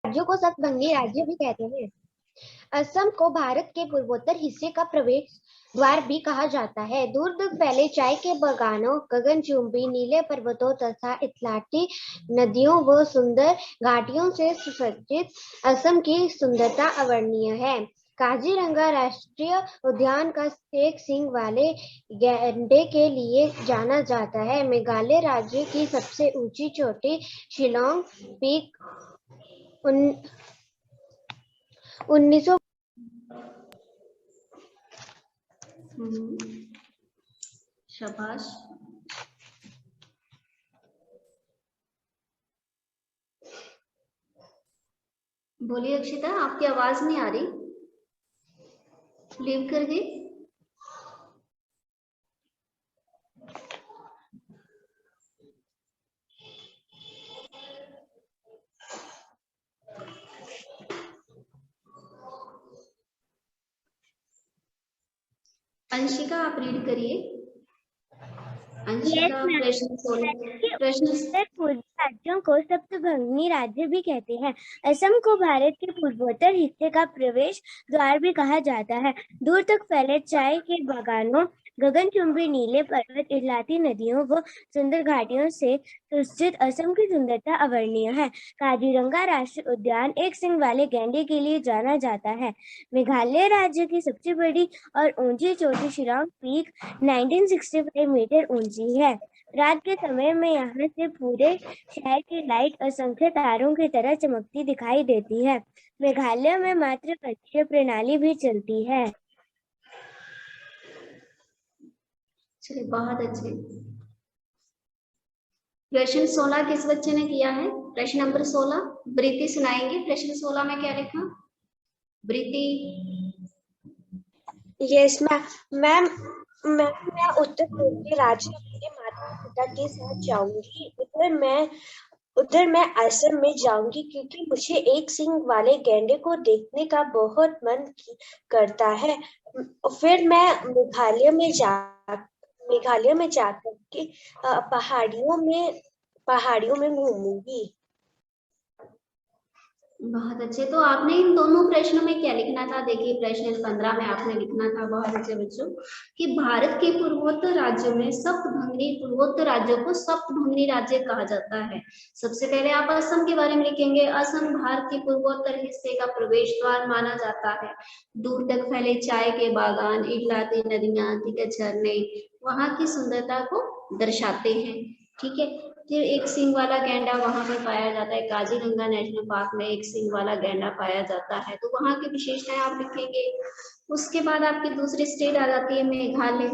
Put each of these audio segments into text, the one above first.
राज्यों को सप्तभंगी राज्य भी कहते हैं। असम को भारत के पूर्वोत्तर हिस्से का प्रवेश द्वार भी कहा जाता है। दूर दूर फैले चाय के बागानों, गगनचुंबी नीले पर्वतों तथा इतलाती नदियों व सुंदर घाटियों से सुसज्जित असम की सुंदरता अवर्णनीय है। काजीरंगा राष्ट्रीय उद्यान का एक सींग वाले गैंडे के लिए जाना जाता है। मेघालय राज्य की सबसे ऊंची चोटी शिलोंग पीक 1900 शाबाश। बोलिए अक्षिता, आपकी आवाज नहीं आ रही, लीव कर दी। अंशिका आप रीड करिए। अंशिका प्रश्न पूर्वी राज्यों को सप्तभंगी राज्य भी कहते हैं। असम को भारत के पूर्वोत्तर हिस्से का प्रवेश द्वार भी कहा जाता है। दूर तक फैले चाय के बागानों, गगनचुंबी नीले पर्वत, इतलाती नदियों व सुंदर घाटियों से सुसज्जित असम की सुंदरता अवर्णनीय है। काजीरंगा राष्ट्रीय उद्यान एक सींग वाले गैंडे के लिए जाना जाता है। मेघालय राज्य की सबसे बड़ी और ऊंची चोटी शिलोंग पीक 1965 मीटर ऊंची है। रात के समय में यहाँ से पूरे शहर की लाइट असंख्य तारों की तरह चमकती दिखाई देती है। मेघालय में मातृ प्रणाली भी चलती है। चलिए, बहुत अच्छे। प्रश्न 16 किस बच्चे ने किया है? प्रश्न नंबर 16 प्रीति सुनाएंगे। प्रश्न 16 में क्या लिखा? प्रीति। यस मैम, मैं उत्तर पूर्वी राज्य मेरे माता पिता के साथ जाऊंगी। उधर मैं असम में जाऊंगी क्योंकि मुझे एक सींग वाले गैंडे को देखने का बहुत मन करता है। फिर मैं मेघालय में जाकर के पहाड़ियों में घूमूंगी। बहुत अच्छे। तो आपने इन दोनों प्रश्नों में क्या लिखना था? देखिए, प्रश्न 15 में आपने लिखना था, बहुत अच्छे बच्चों, कि भारत के पूर्वोत्तर राज्यों में पूर्वोत्तर राज्यों को सप्तभंगी राज्य कहा जाता है। सबसे पहले आप असम के बारे में लिखेंगे। असम भारत के पूर्वोत्तर हिस्से का प्रवेश द्वार माना जाता है। दूर तक फैले चाय के बागान, इतलाती नदियां, ठीक है, झरने वहां की सुंदरता को दर्शाते हैं। ठीक है। फिर एक सींग वाला गैंडा वहां पर पाया जाता है। काजीरंगा नेशनल पार्क में एक सींग वाला गैंडा पाया जाता है, तो वहां की विशेषताएं आप लिखेंगे। उसके बाद आपकी दूसरी स्टेट आ जाती है मेघालय।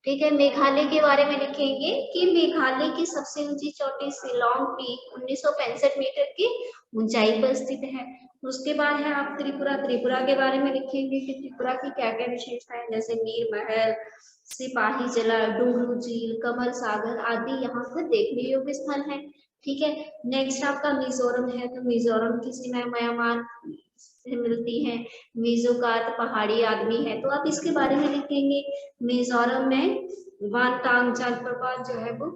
ठीक है, मेघालय के बारे में लिखेंगे कि मेघालय की सबसे ऊंची चोटी शिलोंग पीक 1965 मीटर की ऊंचाई पर स्थित है। उसके बाद है आप त्रिपुरा के बारे में लिखेंगे कि त्रिपुरा की क्या क्या विशेषताएं, जैसे नीर महल, सिपाही जला, डुंगरू झील, कमल सागर आदि यहाँ पर देखने योग्य स्थल है। ठीक है। नेक्स्ट आपका मिजोरम है, तो मिजोरम की सीमा म्यांमार से मिलती है। मिजो का अर्थ पहाड़ी आदमी है, तो आप इसके बारे में लिखेंगे। मिजोरम में वानतांग जलप्रपात जो है वो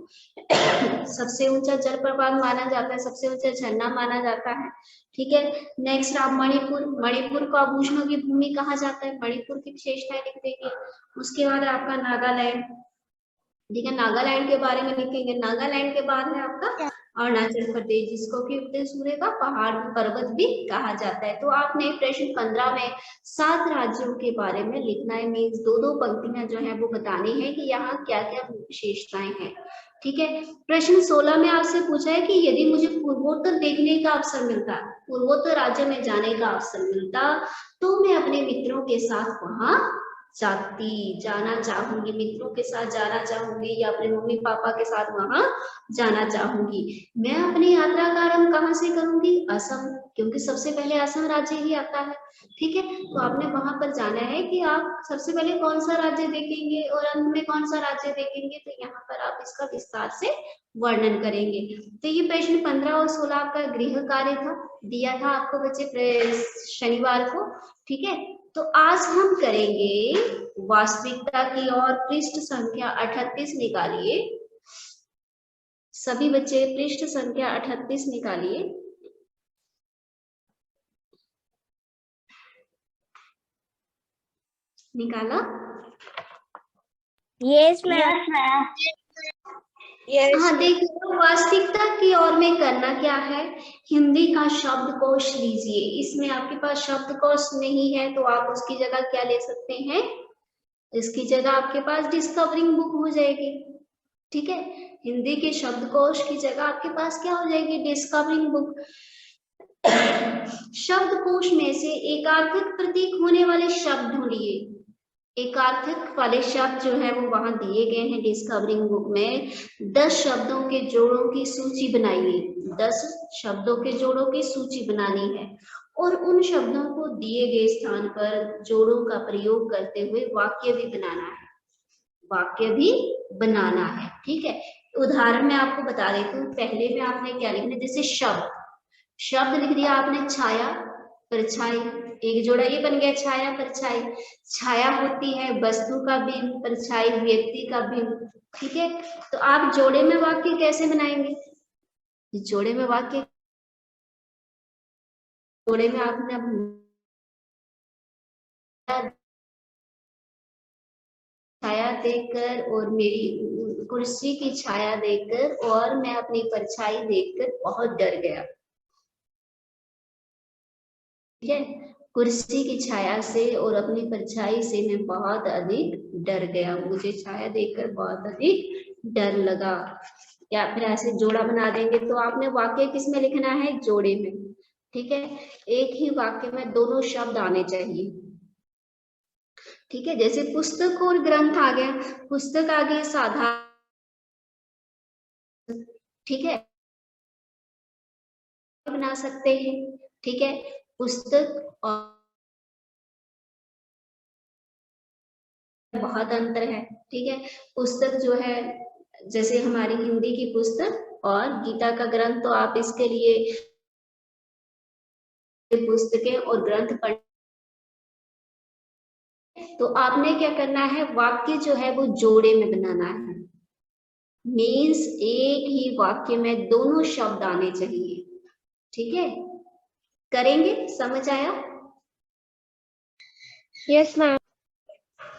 सबसे ऊंचा जलप्रपात माना जाता है, सबसे ऊंचा झरना माना जाता है। ठीक है। नेक्स्ट आप मणिपुर को आभूषणों की भूमि कहा जाता है, मणिपुर की विशेषताएं लिख देंगे। उसके बाद आपका नागालैंड। ठीक है, नागालैंड के बारे में लिखेंगे। नागालैंड के बाद है आपका अरुणाचल प्रदेश, जिसको कि उगते सूर्य का पहाड़ पर्वत भी कहा जाता है। तो आपने प्रश्न 15 में 7 राज्यों के बारे में लिखना है। मीन्स दो पंक्तियां जो है वो बतानी है कि यहाँ क्या क्या विशेषताएं हैं। ठीक है। प्रश्न 16 में आपसे पूछा है कि यदि मुझे पूर्वोत्तर देखने का अवसर मिलता, पूर्वोत्तर राज्य में जाने का अवसर मिलता, तो मैं अपने मित्रों के साथ वहां जाना चाहूंगी, मित्रों के साथ जाना चाहूंगी, या अपने मम्मी पापा के साथ वहां जाना चाहूंगी। मैं अपनी यात्रा का आरंभ कहाँ से करूंगी? असम, क्योंकि सबसे पहले असम राज्य ही आता है। ठीक है। तो आपने वहां पर जाना है कि आप सबसे पहले कौन सा राज्य देखेंगे और अंत में कौन सा राज्य देखेंगे, तो यहाँ पर आप इसका विस्तार से वर्णन करेंगे। तो ये प्रश्न 15 और 16 का गृह कार्य था, दिया था आपको बच्चे शनिवार को। ठीक है। तो आज हम करेंगे वास्तविकता की और पृष्ठ संख्या 38 निकालिए। सभी बच्चे पृष्ठ संख्या 38 निकालिए। निकाला? Yes ma'am. हाँ देखिए, वास्तविकता की ओर में करना क्या है, हिंदी का शब्दकोश लीजिए। इसमें आपके पास शब्दकोश नहीं है तो आप उसकी जगह क्या ले सकते हैं, इसकी जगह आपके पास डिस्कवरिंग बुक हो जाएगी। ठीक है, हिंदी के शब्दकोश की जगह आपके पास क्या हो जाएगी, डिस्कवरिंग बुक। शब्दकोश में से एकार्थक प्रतीक होने वाले शब्द ढूंढिए। एकार्थक वाले शब्द जो है वो वहां दिए गए हैं डिस्कवरिंग बुक में। 10 शब्दों के जोड़ों की सूची बनाइए। 10 शब्दों के जोड़ों की सूची बनानी है और उन शब्दों को दिए गए स्थान पर जोड़ों का प्रयोग करते हुए वाक्य भी बनाना है। वाक्य भी बनाना है, ठीक है। उदाहरण मैं आपको बता देती हूँ। पहले में आपने क्या लिखना है, जैसे शब्द लिख दिया आपने, छाया परछाई, एक जोड़ा ये बन गया, छाया परछाई। छाया होती है वस्तु का बिंब, परछाई व्यक्ति का बिंब। ठीक है, तो आप जोड़े में वाक्य कैसे बनाएंगे, जोड़े में वाक्य, जोड़े में आपने छाया देखकर और मेरी कुर्सी की छाया देखकर और मैं अपनी परछाई देखकर बहुत डर गया। ठीक है, कुर्सी की छाया से और अपनी परछाई से मैं बहुत अधिक डर गया, मुझे छाया देखकर बहुत अधिक डर लगा। या फिर ऐसे जोड़ा बना देंगे तो आपने वाक्य किसमें लिखना है, जोड़े में। ठीक है, एक ही वाक्य में दोनों शब्द आने चाहिए। ठीक है, जैसे पुस्तक और ग्रंथ आ गया, पुस्तक आ गई साधारण, ठीक है, बना सकते हैं। ठीक है, पुस्तक और बहुत अंतर है। ठीक है, पुस्तक जो है जैसे हमारी हिंदी की पुस्तक और गीता का ग्रंथ, तो आप इसके लिए पुस्तकें और ग्रंथ पढ़, तो आपने क्या करना है, वाक्य जो है वो जोड़े में बनाना है। मीन्स एक ही वाक्य में दोनों शब्द आने चाहिए। ठीक है, करेंगे, समझ आया? Yes ma'am.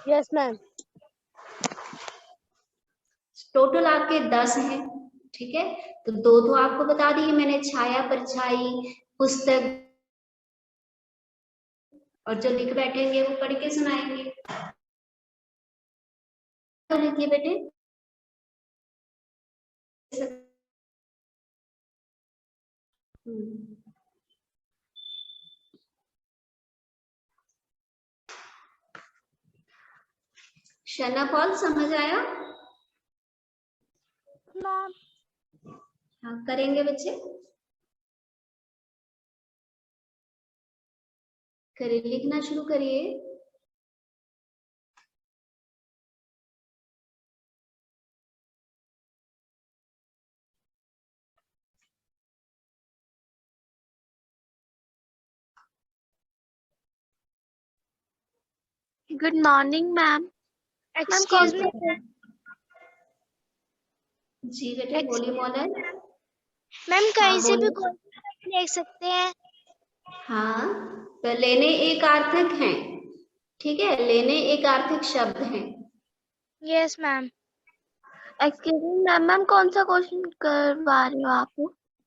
Yes ma'am. Total आपके 10 हैं। ठीक है, तो दो तो आपको बता दिए मैंने, छाया परछाई पुस्तक, और जो लिख बैठेंगे वो पढ़ के सुनाएंगे। तो लिखिए बेटे। शना पॉल, समझ आया? हाँ, करेंगे बच्चे, करिए, लिखना शुरू करिए। Good morning ma'am. Excuse me. जी बेटे, बोलिए मोनल। मैम हाँ कहीं से भी बोलिए। कोई देख सकते हैं? हाँ, तो लेने एक आर्थक है। ठीक है, लेने एक आर्थिक शब्द है। Yes ma'am. Excuse me ma'am, ma'am कौन सा क्वेश्चन करवा रही हो आप?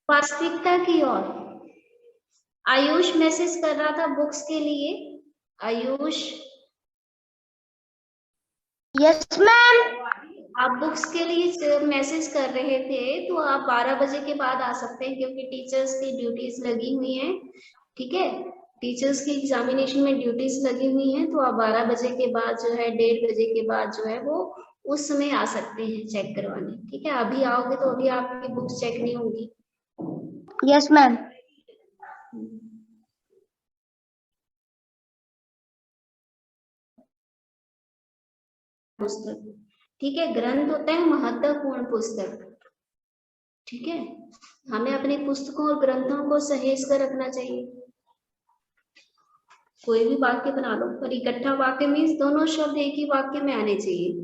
वास्तविकता की ओर। आयुष मैसेज कर रहा था बुक्स के लिए। Ayush, yes ma'am. आप बुक्स के लिए मैसेज कर रहे थे, तो आप 12 बजे के बाद आ सकते हैं क्योंकि टीचर्स की ड्यूटीज लगी हुई हैं। ठीक है, टीचर्स की एग्जामिनेशन में ड्यूटीज लगी हुई हैं, तो आप 12 बजे के बाद जो है, 1:30 बजे के बाद जो है वो उस समय आ सकते हैं चेक करवाने। ठीक है, अभी आओगे तो अभी आपकी बुक्स चेक नहीं होगी। Yes ma'am. पुस्तक, ठीक है, ग्रंथ होता है महत्वपूर्ण पुस्तक। ठीक है, हमें अपनी पुस्तकों और ग्रंथों को सहेज कर रखना चाहिए। कोई भी वाक्य बना लो, पर इकट्ठा वाक्य मीन्स दोनों शब्द एक ही वाक्य में आने चाहिए।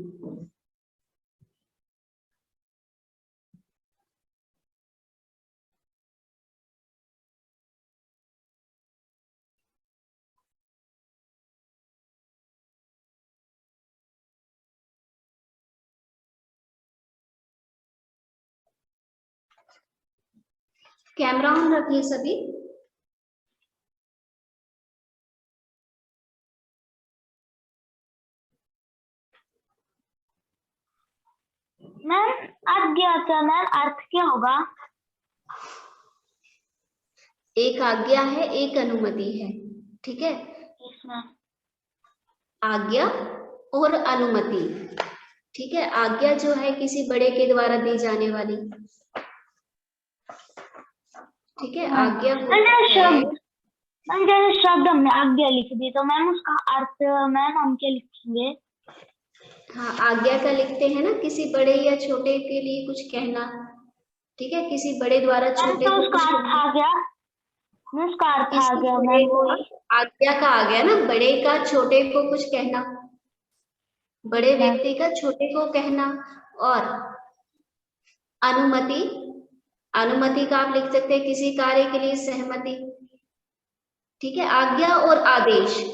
कैमरा ऑन रखिए सभी। मैम आज्ञा का मैम अर्थ क्या होगा? एक आज्ञा है, एक अनुमति है, ठीक है। आज्ञा और अनुमति, ठीक है। आज्ञा जो है किसी बड़े के द्वारा दी जाने वाली, ठीक है। आज्ञा मैम जैसे शब्द हमने आज्ञा लिख दी तो मैम उसका अर्थ मैम हम क्या लिखेंगे? हाँ, आज्ञा का लिखते हैं ना, किसी बड़े या छोटे के लिए कुछ कहना, ठीक है। किसी बड़े द्वारा छोटे तो को उसका कुछ अर्थ आ गया, उसका अर्थ आ किसी गया बड़े मैम का, वही। आज्ञा का आ गया ना, बड़े का छोटे को कुछ कहना, बड़े व्यक्ति का छोटे को कहना। और अनुमति, अनुमति का आप लिख सकते हैं किसी कार्य के लिए सहमति, ठीक है। आज्ञा और आदेश,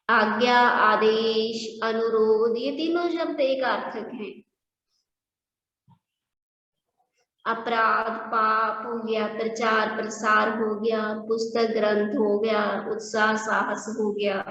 आज्ञा, आदेश, अनुरोध, ये तीनों शब्द एक अर्थक हैं। अपराध, पाप हो गया, प्रचार प्रसार हो गया, पुस्तक ग्रंथ हो गया, उत्साह साहस हो गया।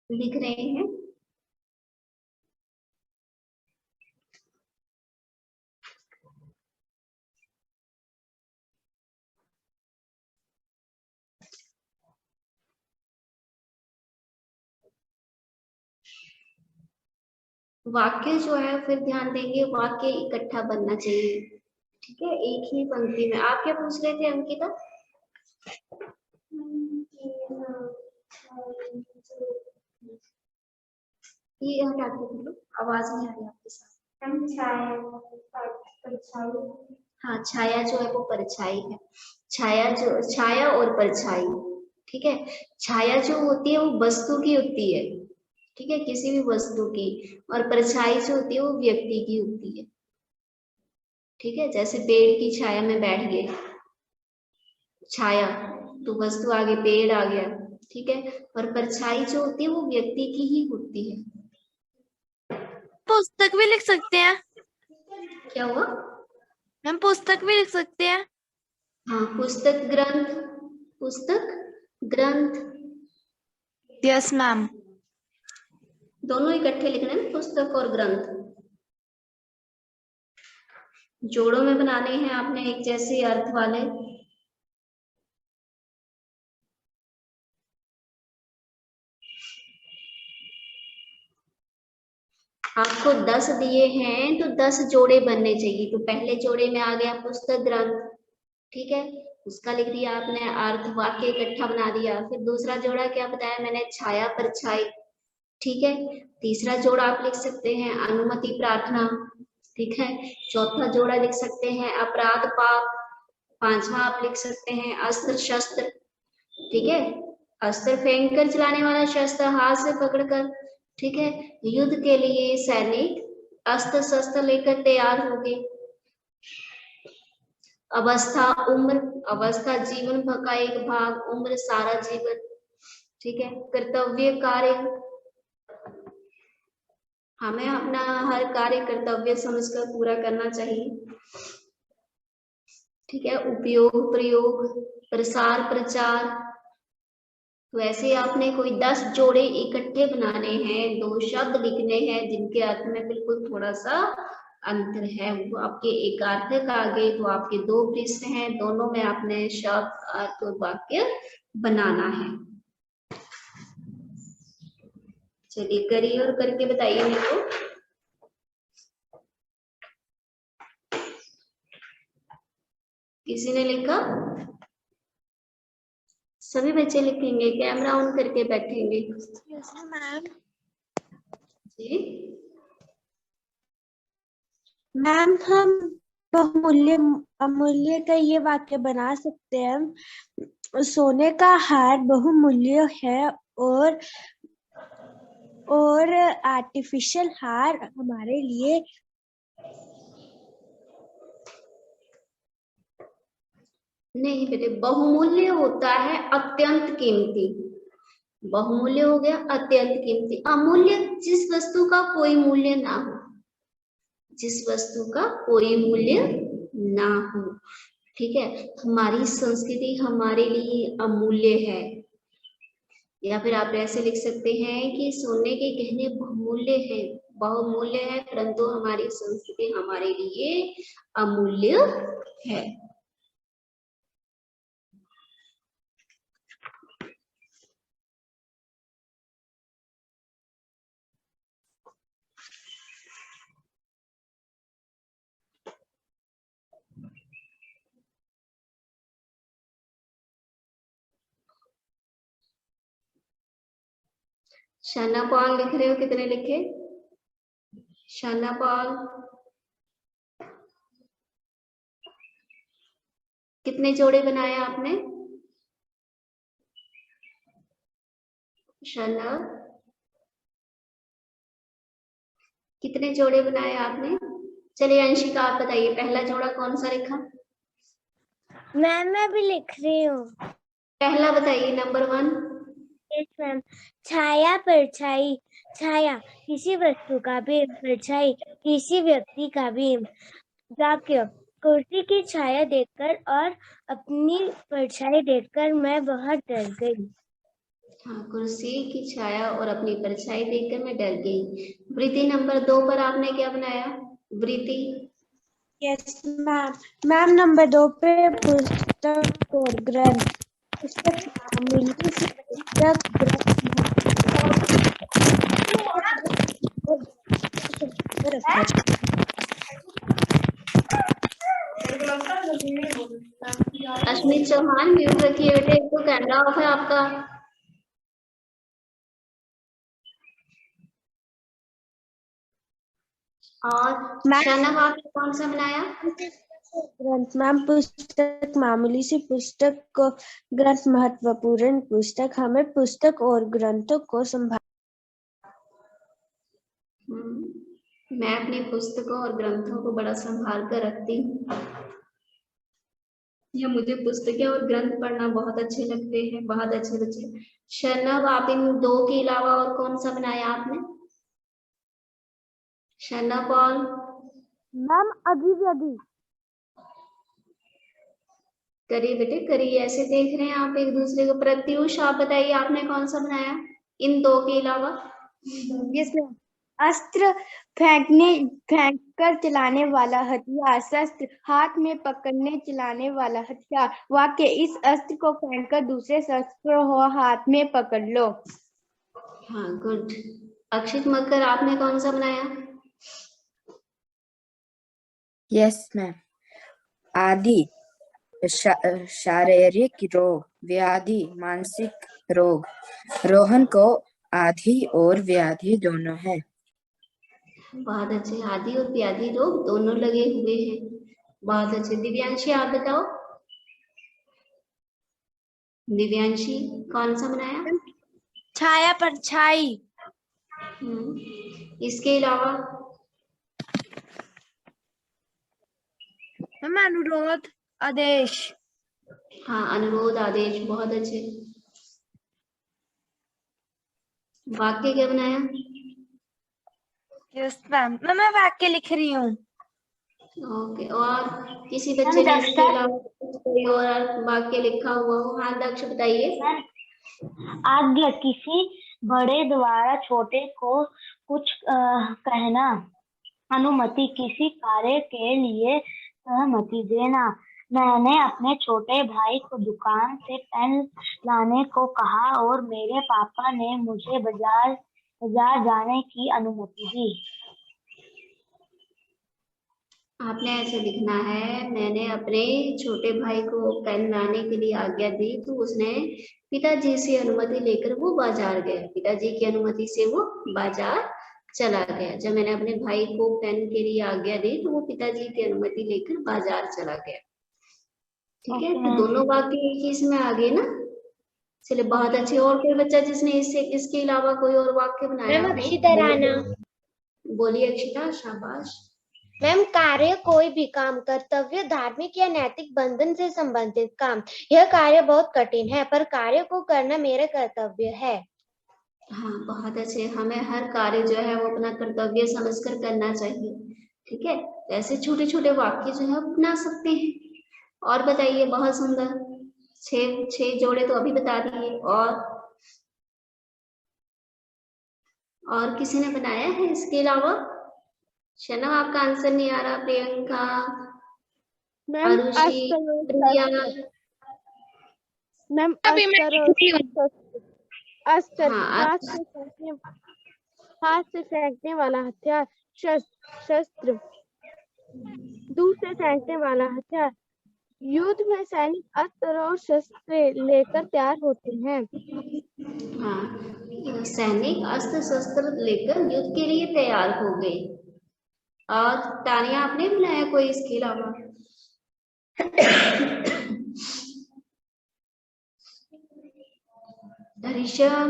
लिख रहे हैं। वाक्य जो है फिर ध्यान देंगे, वाक्य इकट्ठा बनना चाहिए, ठीक है, एक ही पंक्ति में। आप क्या पूछ रहे थे अंकिता? ये हटा के बोलो, आवाज नहीं आ रही आपके साथ। हाँ, छाया जो है वो परछाई है। छाया जो, छाया और परछाई, ठीक है। छाया जो होती है वो वस्तु की होती है, ठीक है, किसी भी वस्तु की। और परछाई जो होती है वो व्यक्ति की होती है, ठीक है। जैसे पेड़ की छाया में बैठ गए, छाया तो वस्तु आ गई, पेड़ आ गया, ठीक है। और परछाई जो होती है वो व्यक्ति की ही होती है। पुस्तक भी लिख सकते हैं? क्या हुआ? हम पुस्तक भी लिख सकते हैं? हाँ, पुस्तक ग्रंथ, पुस्तक ग्रंथ, यस मैम। दोनों इकट्ठे लिखना है, पुस्तक और ग्रंथ। जोड़ों में बनाने हैं आपने एक जैसे अर्थ वाले। आपको 10 दिए हैं तो 10 जोड़े बनने चाहिए। तो पहले जोड़े में आ गया पुस्तक ग्रंथ, ठीक है, उसका लिख दिया आपने अर्थ, वाक्य इकट्ठा बना दिया। फिर दूसरा जोड़ा क्या बताया मैंने, छाया परछाई, ठीक है। तीसरा जोड़ा आप लिख सकते हैं अनुमति प्रार्थना, ठीक है। चौथा जोड़ा लिख सकते हैं अपराध पाप। पांचवा आप लिख सकते हैं अस्त्र शस्त्र, ठीक है, अस्त्र फेंक कर चलाने वाला, शस्त्र हाथ से पकड़कर, ठीक है। युद्ध के लिए सैनिक अस्त्र शस्त्र लेकर तैयार हो गए। अवस्था उम्र, अवस्था जीवन का एक भाग, उम्र सारा जीवन। ठीक है। कर्तव्य कार्य, हमें अपना हर कार्य कर्तव्य समझकर पूरा करना चाहिए। ठीक है। उपयोग प्रयोग, प्रसार प्रचार, तो ऐसे आपने कोई 10 जोड़े इकट्ठे बनाने हैं, 2 शब्द लिखने हैं जिनके अर्थ में बिल्कुल थोड़ा सा अंतर है, वो आपके एकार्थक आ गए, तो आपके 2 प्रश्न हैं, दोनों में आपने शब्द अर्थ और वाक्य बनाना है। चलिए करिए और करके बताइए मेरे को। किसी ने लिखा? सभी बच्चे लिखेंगे? कैमरा ऑन करके बैठेंगे? मैम। जी मैम, हम बहुमूल्य अमूल्य का ये वाक्य बना सकते हैं। सोने का हार बहुमूल्य है और आर्टिफिशियल हार हमारे लिए नहीं बेटे, बहुमूल्य होता है अत्यंत कीमती। बहुमूल्य हो गया अत्यंत कीमती। अमूल्य जिस वस्तु का कोई मूल्य ना हो, जिस वस्तु का कोई मूल्य ना हो। ठीक है। हमारी संस्कृति हमारे लिए अमूल्य है, या फिर आप ऐसे लिख सकते हैं कि सोने के गहने बहुमूल्य है, परंतु हमारी संस्कृति हमारे लिए अमूल्य है। शाना पॉल लिख रहे हो? कितने लिखे? शाना पॉल कितने जोड़े बनाए आपने? शाना कितने जोड़े बनाए आपने? चलिए अंशिका आप बताइए, पहला जोड़ा कौन सा लिखा? मैम मैं भी लिख रही हूँ। पहला बताइए, नंबर 1। Yes ma'am. छाया परछाई। छाया किसी वस्तु का भी, परछाई किसी व्यक्ति का भी। वाक्य, कुर्सी की छाया देखकर और अपनी परछाई देखकर मैं बहुत डर गई। हाँ, कुर्सी की छाया और अपनी परछाई देखकर मैं डर गई। वृत्ति नंबर 2 पर आपने क्या बनाया? वृत्ति। Yes ma'am. मैम नंबर 2 पे पुस्तक और ग्रंथ। पुस्तक अमूल्य सी पुस्तक, अश्मित चौहान म्यूट रखिए बेटे, एक तो कैमरा ऑफ है आपका। और शनब आपने कौन सा बनाया? ग्रंथ। मैम पुस्तक मामूली सी पुस्तक को, ग्रंथ महत्वपूर्ण पुस्तक। हमें पुस्तक और ग्रंथों को संभाल। मैं अपनी पुस्तकों और ग्रंथों को बड़ा संभाल कर रखती हूँ, या मुझे पुस्तकें और ग्रंथ पढ़ना बहुत अच्छे लगते हैं। बहुत अच्छे बच्चे। शनब आप इन 2 के अलावा और कौन सा बनाया आपने? शनब और मैम अभी करिए बेटे करिए, ऐसे देख रहे हैं आप एक दूसरे को। प्रत्युष आप बताइए, आपने कौन सा बनाया इन 2 के अलावा? Yes ma'am. अस्त्र फेंक कर चलाने वाला हथियार। शस्त्र हाथ में पकड़ने चलाने वाला हथियार। वाक्य, इस अस्त्र को फेंक कर दूसरे शस्त्र को हाथ में पकड़ लो। हाँ, गुड। अक्षित मकर आपने कौन सा बनाया? Yes ma'am. आदि शारीरिक रोग, व्याधि मानसिक रोग। रोहन को आदि और व्याधि दोनों है। बहुत अच्छे। आदि और व्याधि रोग दोनों लगे हुए हैं। बहुत अच्छे। दिव्यांशी आप बताओ, दिव्यांशी कौन सा बनाया? छाया परछाई। इसके अलावा? मैम अनुरोध। आदेश। हाँ, अनुरोध, आदेश, बहुत अच्छे। वाक्य क्या बनाया? यस मैम, मैं वाक्य लिख रही हूँ। ओके, और किसी बच्चे ने इसके अलावा कोई और वाक्य लिखा हुआ हो? हाँ दक्ष बताइए। आज्ञा, किसी बड़े द्वारा छोटे को कुछ कहना। अनुमति, किसी कार्य के लिए सहमति देना। मैंने अपने छोटे भाई को दुकान से पेन लाने को कहा और मेरे पापा ने मुझे बाजार जाने की अनुमति दी। आपने ऐसे लिखना है, मैंने अपने छोटे भाई को पेन लाने के लिए आज्ञा दी तो उसने पिताजी से अनुमति लेकर वो बाजार गया। पिताजी की अनुमति से वो बाजार चला गया। जब मैंने अपने भाई को पेन के लिए आज्ञा दी तो वो पिताजी की अनुमति लेकर बाजार चला गया। ठीक है, तो दोनों वाक्य एक ही इसमें आ गए ना। चलिए, बहुत अच्छे। और कोई बच्चा जिसने इसके अलावा कोई और वाक्य बनाया हो? अक्षिता राणा। बोलिए अक्षिता, शाबाश। मैम, कार्य कोई भी काम, कर्तव्य, धार्मिक या नैतिक बंधन से संबंधित काम। यह कार्य बहुत कठिन है पर कार्य को करना मेरा कर्तव्य है। हाँ, बहुत अच्छे। हमें हर कार्य जो है वो अपना कर्तव्य समझकर करना चाहिए। ठीक है, ऐसे छोटे छोटे वाक्य जो है बना सकते हैं। और बताइए, बहुत सुंदर। छह जोड़े तो अभी बता दिए। और किसी ने बनाया है इसके अलावा? शनम, आपका आंसर नहीं आ रहा। प्रियंका, आरुषि, प्रिया। मैम, अस्त्र, हाथ से फेंकने वाला हथियार। शस्त्र, दूर से फेंकने वाला हथियार। युद्ध में सैनिक अस्त्र और शस्त्र लेकर तैयार होते हैं। हाँ, सैनिक अस्त्र शस्त्र लेकर युद्ध के लिए तैयार हो गए। और तानिया, आपने बनाया कोई इसके अलावा? ऋषभ,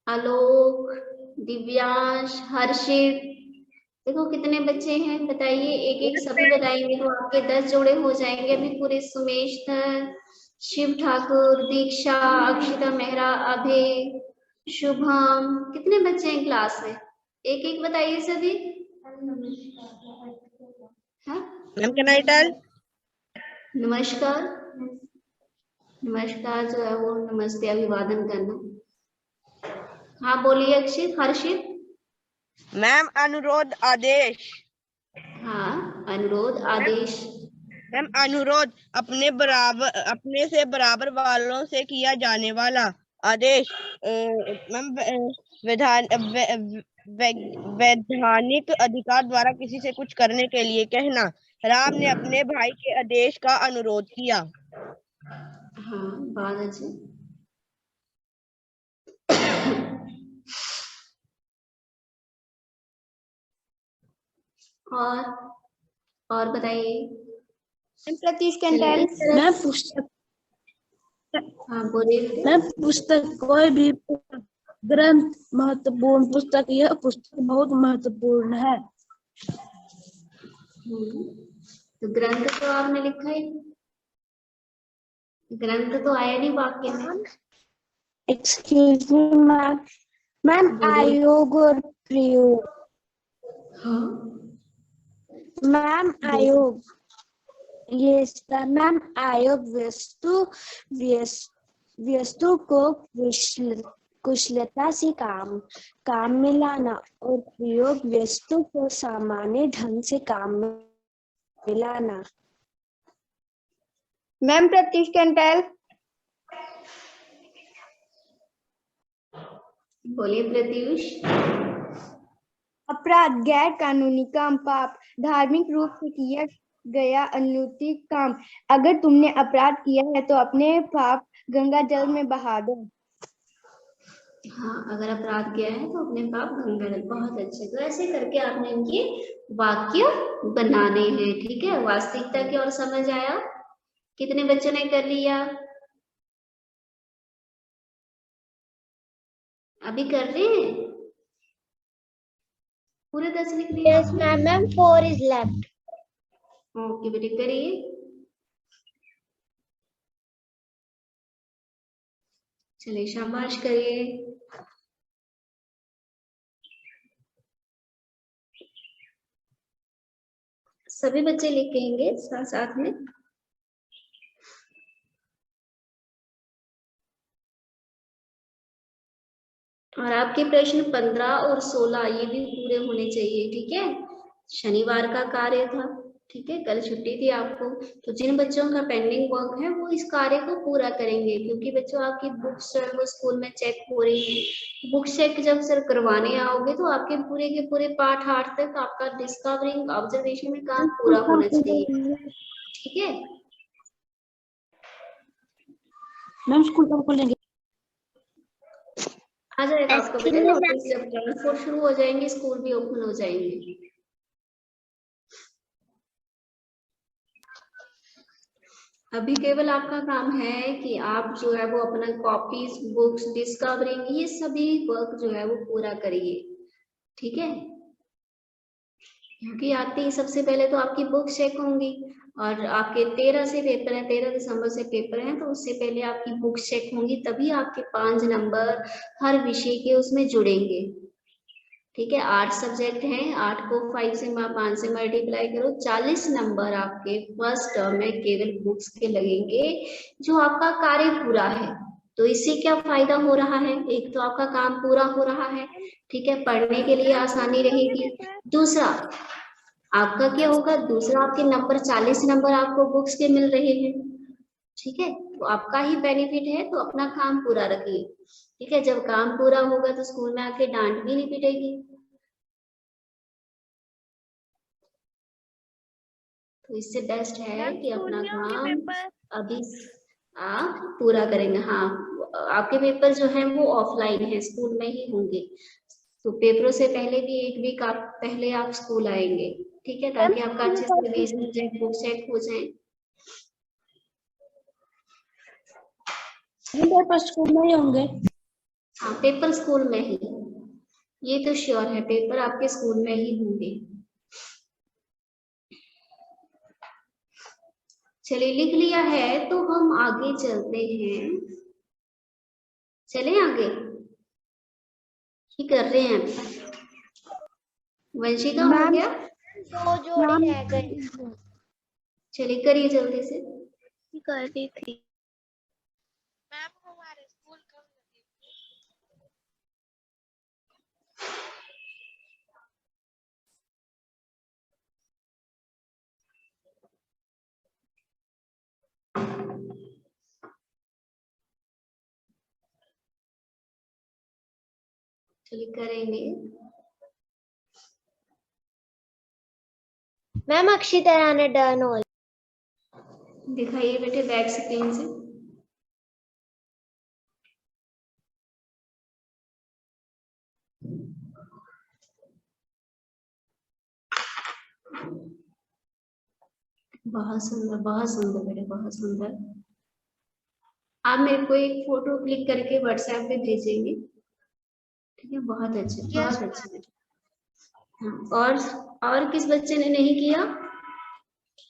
आलोक, दिव्यांश, हर्षित। देखो कितने बच्चे हैं, बताइए। एक एक सभी बताएंगे तो आपके 10 जोड़े हो जाएंगे। अभी पूरे सुमेश धर, शिव ठाकुर, दीक्षा, अक्षिता मेहरा, अभय, शुभम। कितने बच्चे हैं क्लास में? एक एक बताइए सभी। हाँ? नमस्कार। नमस्कार जो है वो नमस्ते अभिवादन करना। हाँ बोलिए अक्षित, हर्षित। मैम, अनुरोध, आदेश। हाँ, अनुरोध, आदेश। मैम, अनुरोध अपने से बराबर वालों से किया जाने वाला आदेश। मैम, वैधानिक अधिकार द्वारा किसी से कुछ करने के लिए कहना। राम ने अपने भाई के आदेश का अनुरोध किया। हाँ, बहुत अच्छे। और बताइए। प्रतीश कंटाल। मैं पुस्तक। हाँ बोलिए। मैं पुस्तक, कोई भी ग्रंथ महत्वपूर्ण पुस्तक, यह पुस्तक बहुत महत्वपूर्ण है। तो ग्रंथ तो आपने लिखा है, ग्रंथ तो आया नहीं वाक्य में। Excuse me ma'am. मैम, आयोग और प्रयोग। हाँ, मैम, आयोग। ये मैम, आयोग वस्तु को कुशलता से काम में लाना और प्रयोग वस्तु को सामान्य ढंग से काम में लाना। मैम, प्रतीश कंटाल। बोलिए प्रत्युष। अपराध, गैर कानूनी काम, पाप, धार्मिक रूप से किया गया अनुचित काम। अगर तुमने अपराध किया है तो अपने पाप गंगा जल में बहा दो। हाँ, अगर अपराध किया है तो अपने पाप गंगा जल। बहुत अच्छे। तो ऐसे करके आपने इनके वाक्य बनाने हैं। ठीक है, वास्तविकता की ओर समझ आया? कितने बच्चों ने कर लिया? अभी कर रहे हैं? पूरे 10 लिख लिए Yes, आपने? ma'am. 4 is left. ओके बेटे करिए। चलिए शाबाश करिए। सभी बच्चे लिखेंगे साथ साथ में। और आपके प्रश्न 15 और 16 ये भी पूरे होने चाहिए, ठीक है। शनिवार का कार्य था, ठीक है, कल छुट्टी थी आपको, तो जिन बच्चों का पेंडिंग वर्क है वो इस कार्य को पूरा करेंगे, क्योंकि बच्चों आपकी बुक्स जो है वो स्कूल में चेक हो रही है। बुक चेक जब सर करवाने आओगे तो आपके पूरे के पूरे पाठ 8 तक आपका डिस्कवरिंग ऑब्जर्वेशन में काम पूरा होना चाहिए, ठीक है। मैम स्कूल कब खोलेंगे? आ जाएगा आपको बेटे नोटिस, जब ट्रांसपोर्ट शुरू हो जाएंगे स्कूल भी ओपन हो जाएंगे। अभी केवल आपका काम है कि आप जो है वो अपना कॉपीज, बुक्स, डिस्कवरिंग ये सभी वर्क जो है वो पूरा करिए, ठीक है। क्योंकि आते ही सबसे पहले तो आपकी बुक चेक होंगी, और आपके 13 से पेपर है, 13 दिसंबर से पेपर है, तो उससे पहले आपकी बुक चेक होंगी, तभी आपके 5 नंबर हर विषय के उसमें जुड़ेंगे, ठीक है। 8 सब्जेक्ट हैं, 8 को 5 से मल्टीप्लाई करो, 40 नंबर आपके फर्स्ट टर्म में केवल बुक्स के लगेंगे, जो आपका कार्य पूरा है। तो इससे क्या फायदा हो रहा है? एक तो आपका काम पूरा हो रहा है, ठीक है, पढ़ने के लिए आसानी रहेगी। दूसरा आपका क्या होगा, दूसरा आपके नंबर 40 नंबर आपको बुक्स के मिल रहे हैं, ठीक है, तो आपका ही बेनिफिट है, तो अपना काम पूरा रखिए, ठीक है। जब काम पूरा होगा तो स्कूल में आके डांट भी नहीं पिटेगी, तो इससे बेस्ट है कि अपना काम अभी आप पूरा करेंगे। हाँ, आपके पेपर जो है वो ऑफलाइन है, स्कूल में ही होंगे, तो पेपरों से पहले भी 1 वीक आप पहले आप स्कूल आएंगे, ठीक है, ताकि आपका अच्छे से रिवीजन हो जाए, बुक चेक हो जाए। पेपर स्कूल में ही होंगे? हाँ, पेपर स्कूल में ही, ये तो श्योर है, पेपर आपके स्कूल में ही होंगे। चलिए लिख लिया है तो हम आगे चलते हैं, चले आगे की कर रहे हैं अभी। वंशिका हो गया? 2 जोड़े रह गए। चलिए करिए जल्दी से। कर दी थी। मैम हमारे स्कूल कब चलिए करेंगे। मैम अक्षिता ने डन हो। दिखाइए बेटे बैक स्क्रीन से। बहुत सुंदर बेटे, बहुत सुंदर। आप मेरे को एक फोटो क्लिक करके व्हाट्सएप पे भेजेंगे, ठीक है, बहुत अच्छे, बहुत अच्छे बेटे। हाँ, और किस बच्चे ने नहीं किया?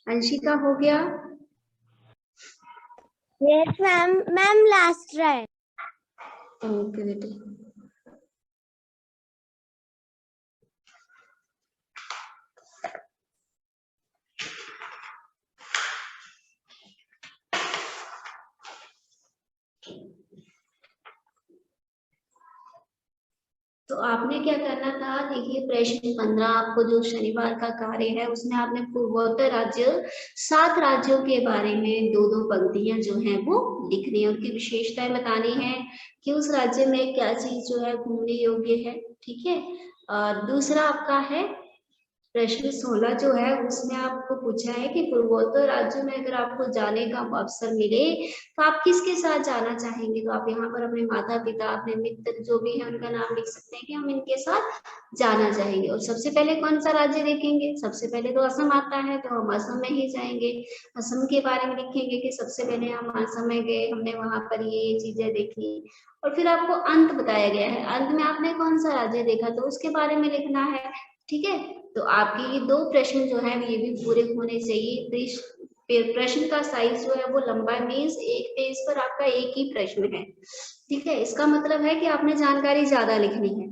अंशिका हो गया? Yes ma'am, ma'am last try. Okay बेटे। तो आपने क्या करना था, देखिए प्रश्न 15 आपको जो शनिवार का कार्य है उसमें आपने पूर्वोत्तर राज्य 7 राज्यों के बारे में 2-2 पंक्तियां जो हैं वो लिखनी है, उनकी विशेषताएं बतानी है कि उस राज्य में क्या चीज जो है घूमने योग्य है, ठीक है। और दूसरा आपका है प्रश्न 16 जो है उसमें आपको पूछा है कि पूर्वोत्तर राज्यों में अगर आपको जाने का अवसर मिले तो आप किसके साथ जाना चाहेंगे। तो आप यहाँ पर अपने माता पिता, अपने मित्र जो भी है उनका नाम लिख सकते हैं कि हम इनके साथ जाना चाहेंगे। और सबसे पहले कौन सा राज्य देखेंगे? सबसे पहले तो असम आता है, तो हम असम में ही जाएंगे। असम के बारे में लिखेंगे कि सबसे पहले हम असम में गए, हमने वहां पर ये चीजें देखी। और फिर आपको अंत बताया गया है, अंत में आपने कौन सा राज्य देखा तो उसके बारे में लिखना है। ठीक है, तो आपके ये 2 प्रश्न जो है ये भी पूरे होने चाहिए। प्रश्न का साइज जो है वो लंबा मीन्स एक पेज पर आपका एक ही प्रश्न है। ठीक है, इसका मतलब है कि आपने जानकारी ज्यादा लिखनी है।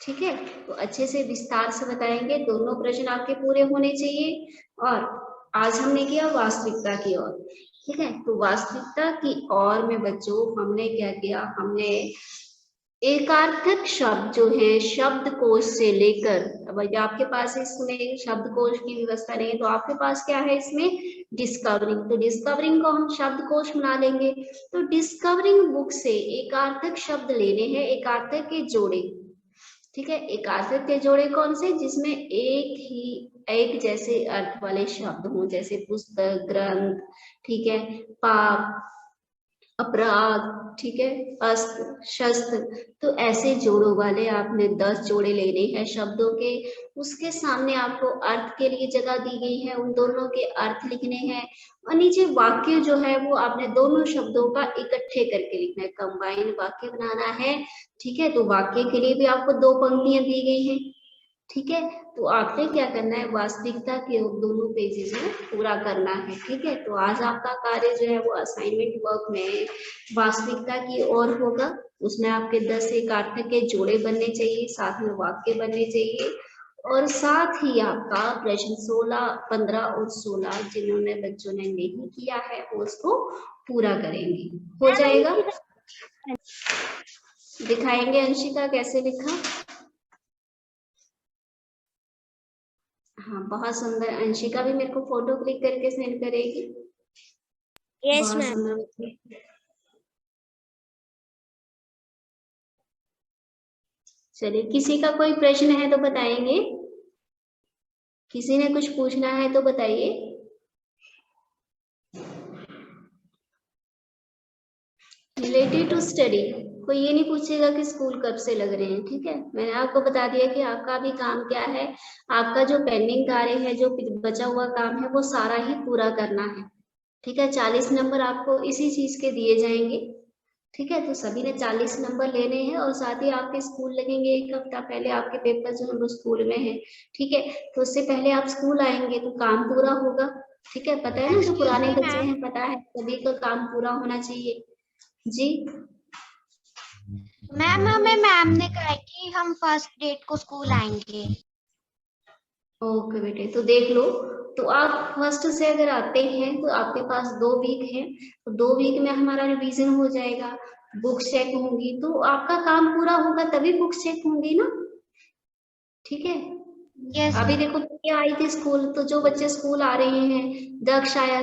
ठीक है, तो अच्छे से विस्तार से बताएंगे, दोनों प्रश्न आपके पूरे होने चाहिए। और आज हमने किया वास्तविकता की ओर। ठीक है, तो वास्तविकता की ओर में बच्चों हमने क्या किया, हमने एकार्थक शब्द जो है शब्दकोश से लेकर, अब आपके पास इसमें शब्दकोश की व्यवस्था नहीं है तो आपके पास क्या है इसमें डिस्कवरिंग, तो डिस्कवरिंग को हम शब्दकोश बना लेंगे। तो डिस्कवरिंग बुक से एकार्थक शब्द लेने हैं, एकार्थक के जोड़े। ठीक है, एकार्थक के जोड़े कौन से, जिसमें एक जैसे अर्थ वाले शब्द हों, जैसे पुस्तक, ग्रंथ, ठीक है, पाप, अपराध, ठीक है, अस्त्र, शस्त्र। तो ऐसे जोड़ों वाले आपने 10 जोड़े लेने हैं शब्दों के। उसके सामने आपको अर्थ के लिए जगह दी गई है, उन दोनों के अर्थ लिखने हैं। और नीचे वाक्य जो है वो आपने दोनों शब्दों का इकट्ठे करके लिखना है, कंबाइन वाक्य बनाना है। ठीक है, तो वाक्य के लिए भी आपको 2 पंक्तियां दी गई हैं। ठीक है, तो आपने क्या करना है, वास्तविकता के दोनों पेजेस में पूरा करना है। ठीक है, तो आज आपका कार्य जो है वो असाइनमेंट वर्क में वास्तविकता की ओर होगा। उसमें आपके 10 एकार्थक के जोड़े बनने चाहिए, साथ में वाक्य बनने चाहिए, और साथ ही आपका प्रश्न 16, 15 और 16 जिन्होंने बच्चों ने नहीं किया है वो उसको पूरा करेंगे। हो जाएगा, दिखाएंगे अंशिका कैसे लिखा। हाँ, बहुत सुंदर। अंशिका भी मेरे को फोटो क्लिक करके सेंड करेगी। यस बहुत मैम। सुंदर। चलिए, किसी का कोई प्रश्न है तो बताएंगे, किसी ने कुछ पूछना है तो बताइए। रिलेटेड टू स्टडी, कोई ये नहीं पूछेगा कि स्कूल कब से लग रहे हैं। ठीक है, मैंने आपको बता दिया कि आपका भी काम क्या है, आपका जो पेंडिंग कार्य है, जो बचा हुआ काम है वो सारा ही पूरा करना है। ठीक है, 40 नंबर आपको इसी चीज के दिए जाएंगे। ठीक है, तो सभी ने 40 नंबर लेने हैं, और साथ ही आपके स्कूल लगेंगे 1 हफ्ता पहले, आपके पेपर जो है वो स्कूल में है। ठीक है, तो उससे पहले आप स्कूल आएंगे तो काम पूरा होगा। ठीक है, पता है ना, जो पुराने बच्चे हैं पता है सभी का काम पूरा होना चाहिए। जी मैम, हमें मैम ने कहा है कि हम 1 डेट को स्कूल आएंगे। ओके बेटे, तो देख लो, तो आप 1 से अगर आते हैं तो आपके पास 2 वीक है, तो 2 वीक में हमारा रिवीजन हो जाएगा, बुक चेक होंगी, तो आपका काम पूरा होगा तभी बुक चेक होंगी ना। ठीक है, यस। अभी देखो भैया आई थी स्कूल, तो जो बच्चे स्कूल आ रहे हैं, दक्ष आया